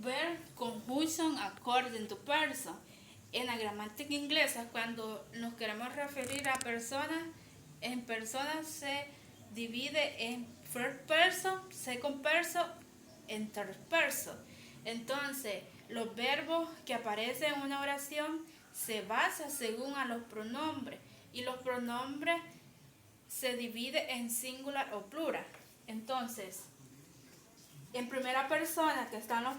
verb conjunction according to person. En la gramática inglesa, cuando nos queremos referir a personas, en personas se divide en first person, second person, en third person. Entonces, los verbos que aparecen en una oración se basan según a los pronombres, y los pronombres se dividen en singular o plural. Entonces, en primera persona, que están los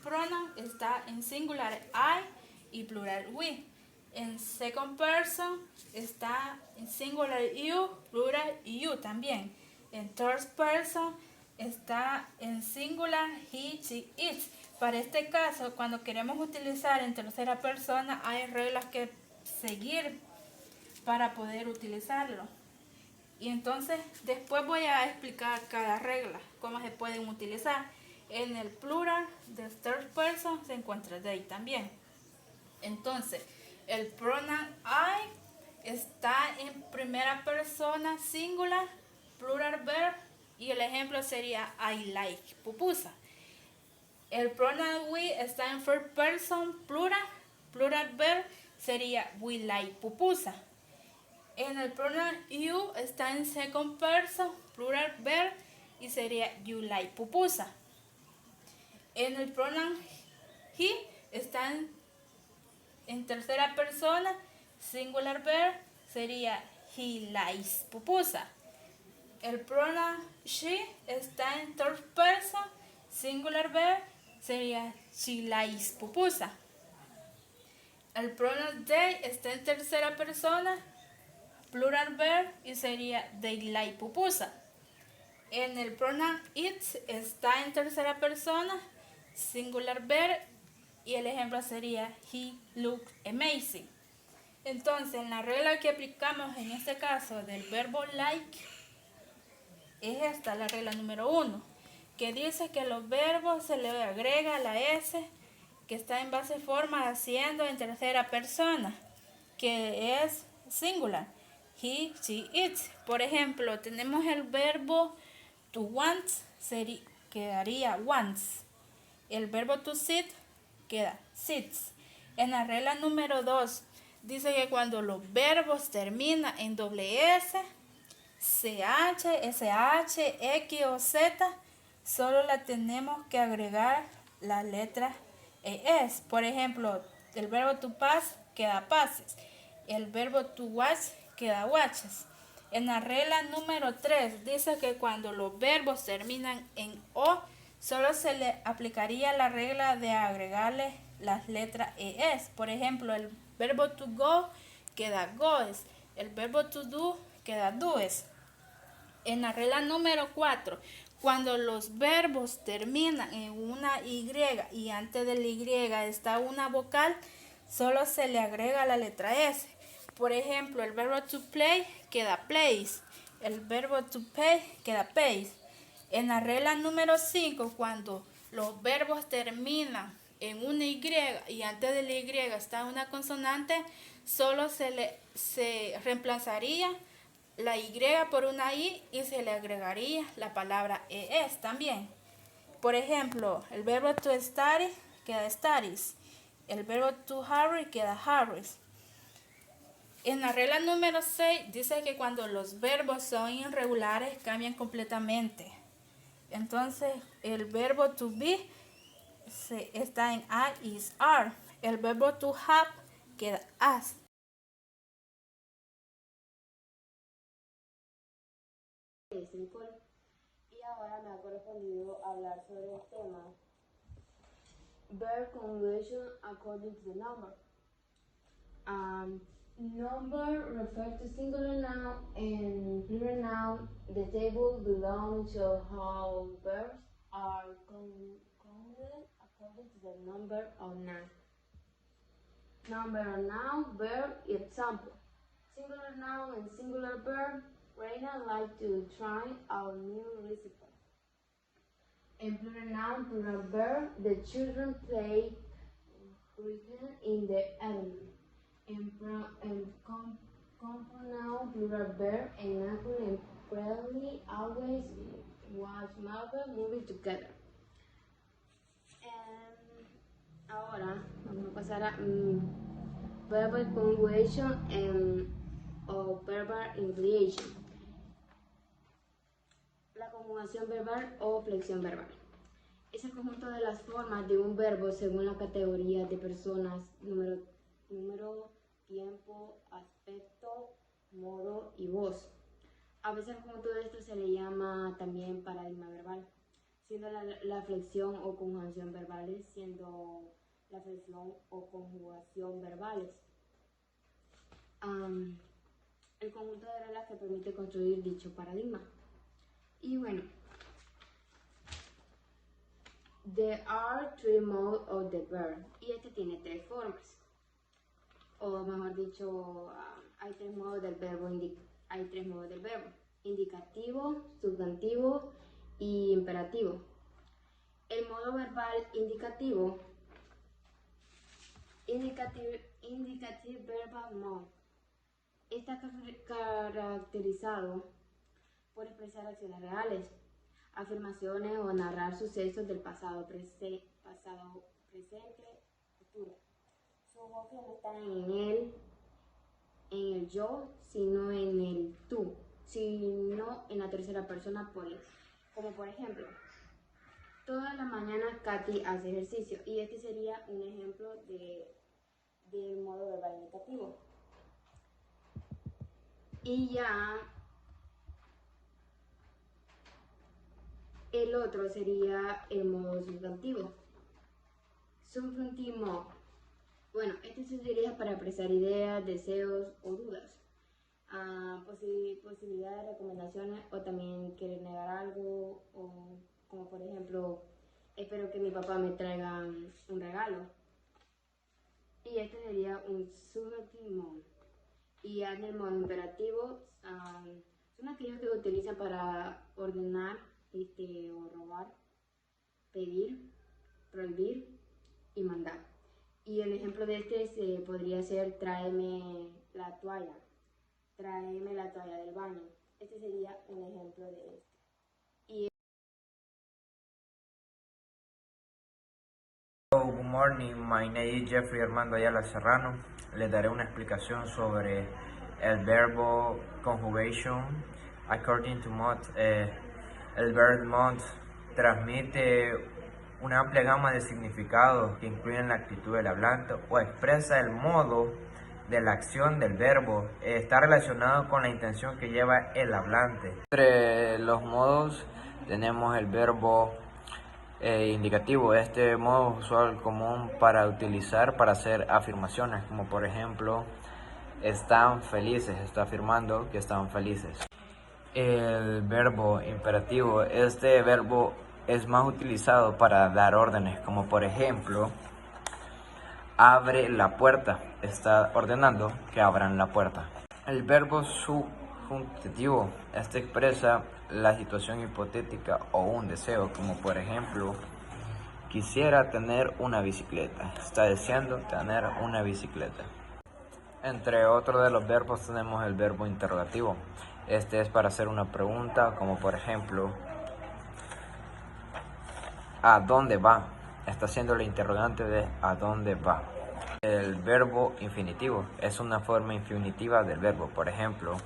pronombres, está en singular I y plural we. En second person está en singular you, plural you también. En third person está en singular he, she, it. Para este caso, cuando queremos utilizar en tercera persona, hay reglas que seguir para poder utilizarlo. Y entonces después voy a explicar cada regla, cómo se pueden utilizar. En el plural de third person se encuentra they también. Entonces, el pronoun I está en primera persona singular, plural verb, y el ejemplo sería I like pupusa. El pronoun we está en first person plural, plural verb sería we like pupusa. En el pronoun you está en second person, plural verb, y sería you like pupusa. En el pronoun he está en tercera persona, singular verb, sería he likes pupusa. El pronoun she está en third person, singular verb, sería she likes pupusa. El pronoun they está en tercera persona, plural verb, y sería they like pupusa. En el pronoun it está en tercera persona, singular verb, y el ejemplo sería he looked amazing. Entonces, en la regla que aplicamos en este caso del verbo like, es esta la regla número 1, que dice que los verbos se le agrega la S que está en base forma haciendo en tercera persona, que es singular. He, she, it. Por ejemplo, tenemos el verbo to want, quedaría wants. El verbo to sit queda sits. En la regla número 2 dice que cuando los verbos terminan en doble S, CH, SH, X o Z, solo la tenemos que agregar la letra ES. Por ejemplo, el verbo to pass queda passes. El verbo to watch queda watches. En la regla número 3 dice que cuando los verbos terminan en O, solo se le aplicaría la regla de agregarle las letras ES. Por ejemplo, el verbo to go queda goes. El verbo to do queda does. En la regla número 4, cuando los verbos terminan en una Y y antes de la Y está una vocal, solo se le agrega la letra S. Por ejemplo, el verbo to play queda plays. El verbo to pay queda pays. En la regla número 5, cuando los verbos terminan en una Y y antes de la Y está una consonante, solo se reemplazaría la Y por una I y se le agregaría la palabra ES también. Por ejemplo, el verbo to study queda studies. El verbo to hurry queda hurries. En la regla número 6 dice que cuando los verbos son irregulares cambian completamente. Entonces, el verbo to be está en I, is, are. El verbo to have queda has. Y ahora me ha correspondido hablar sobre el tema verb conjugation according to the number. Number refers to singular noun and plural noun. The table below shows how verbs are conjugated according to the number of noun. Number of noun, verb, example. Singular noun and singular verb. Reina like to try our new recipe. And plural noun, plural verb. The children play cricket in the evening. And compound noun, plural verb. And Uncle and Presley always watch Marvel movies together. And Ahora vamos a pasar a verbal conjugation o verbal inflection. La conjugación verbal o flexión verbal. Es el conjunto de las formas de un verbo según la categoría de personas, número, tiempo, aspecto, modo y voz. A veces el conjunto de estos se le llama también paradigma verbal, siendo la flexión o conjugación verbales, siendo la flexión o conjugación verbales. El conjunto de reglas que permite construir dicho paradigma. Y bueno, there are three modes of the verb. Y este tiene tres formas. O mejor dicho, hay tres modos del verbo. Indicativo, sustantivo y imperativo. El modo verbal indicativo, indicative verbal mode, está caracterizado por expresar acciones reales, afirmaciones o narrar sucesos del pasado, presente, futuro. Sus voces no están en el yo, sino en el tú, sino en la tercera persona, como por ejemplo, todas las mañanas Katy hace ejercicio, y este sería un ejemplo del modo verbal indicativo. Y ya el otro sería el modo sustantivo. Subjuntivo. Bueno, este se utiliza para expresar ideas, deseos o dudas. Posibilidades, recomendaciones o también querer negar algo, o como por ejemplo, espero que mi papá me traiga un regalo. Y este sería un subjuntivo. Y en el modo imperativo son aquellos que utilizan para ordenar o robar, pedir, prohibir y mandar. Y el ejemplo de este podría ser tráeme la toalla del baño. Este sería un ejemplo de este. Good morning, my name is Jeffrey Armando Ayala Serrano. Les daré una explicación sobre el verbo conjugation. According to Mott, el verbo Mott transmite una amplia gama de significados que incluyen la actitud del hablante o expresa el modo de la acción del verbo. Está relacionado con la intención que lleva el hablante. Entre los modos tenemos el verbo indicativo. Este modo usual común para utilizar para hacer afirmaciones, como por ejemplo, están felices, está afirmando que están felices. El verbo imperativo, este verbo es más utilizado para dar órdenes, como por ejemplo, abre la puerta, está ordenando que abran la puerta. El verbo subjuntivo, este expresa la situación hipotética o un deseo, como por ejemplo, quisiera tener una bicicleta, está deseando tener una bicicleta. Entre otros de los verbos tenemos el verbo interrogativo. Este es para hacer una pregunta, como por ejemplo, ¿a dónde va? Está haciendo la interrogante de ¿a dónde va? El verbo infinitivo es una forma infinitiva del verbo. Por ejemplo,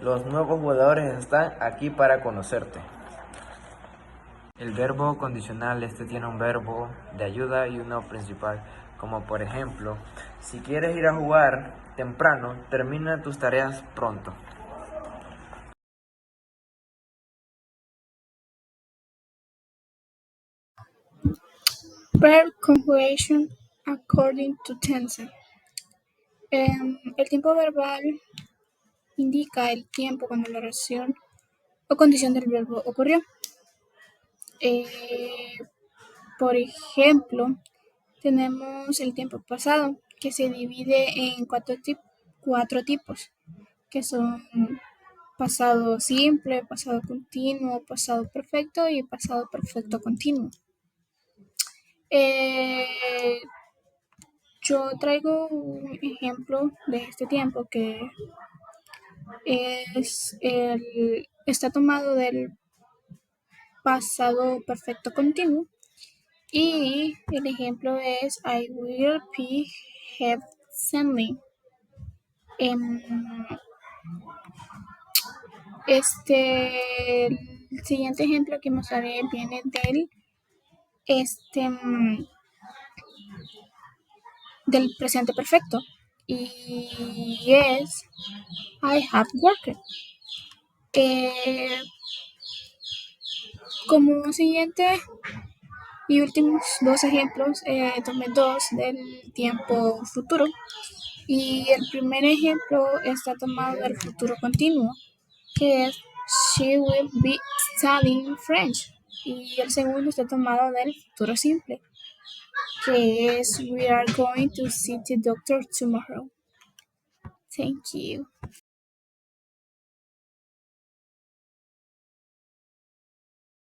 los nuevos jugadores están aquí para conocerte. El verbo condicional, este tiene un verbo de ayuda y uno principal, como por ejemplo, si quieres ir a jugar temprano, termina tus tareas pronto. Verb conjugation according to tense. El tiempo verbal indica el tiempo cuando la oración o condición del verbo ocurrió. Por ejemplo, tenemos el tiempo pasado, que se divide en cuatro tipos, que son pasado simple, pasado continuo, pasado perfecto y pasado perfecto continuo. Yo traigo un ejemplo de este tiempo que está tomado del pasado perfecto continuo Y el ejemplo es I will be have sending. El siguiente ejemplo que mostraré viene este, del presente perfecto y es I have worked. Como siguiente y últimos dos ejemplos, tomé dos del tiempo futuro. Y el primer ejemplo está tomado del futuro continuo, que es She will be studying French. Y el segundo está tomado del futuro simple, que es We are going to see the doctor tomorrow. Thank you.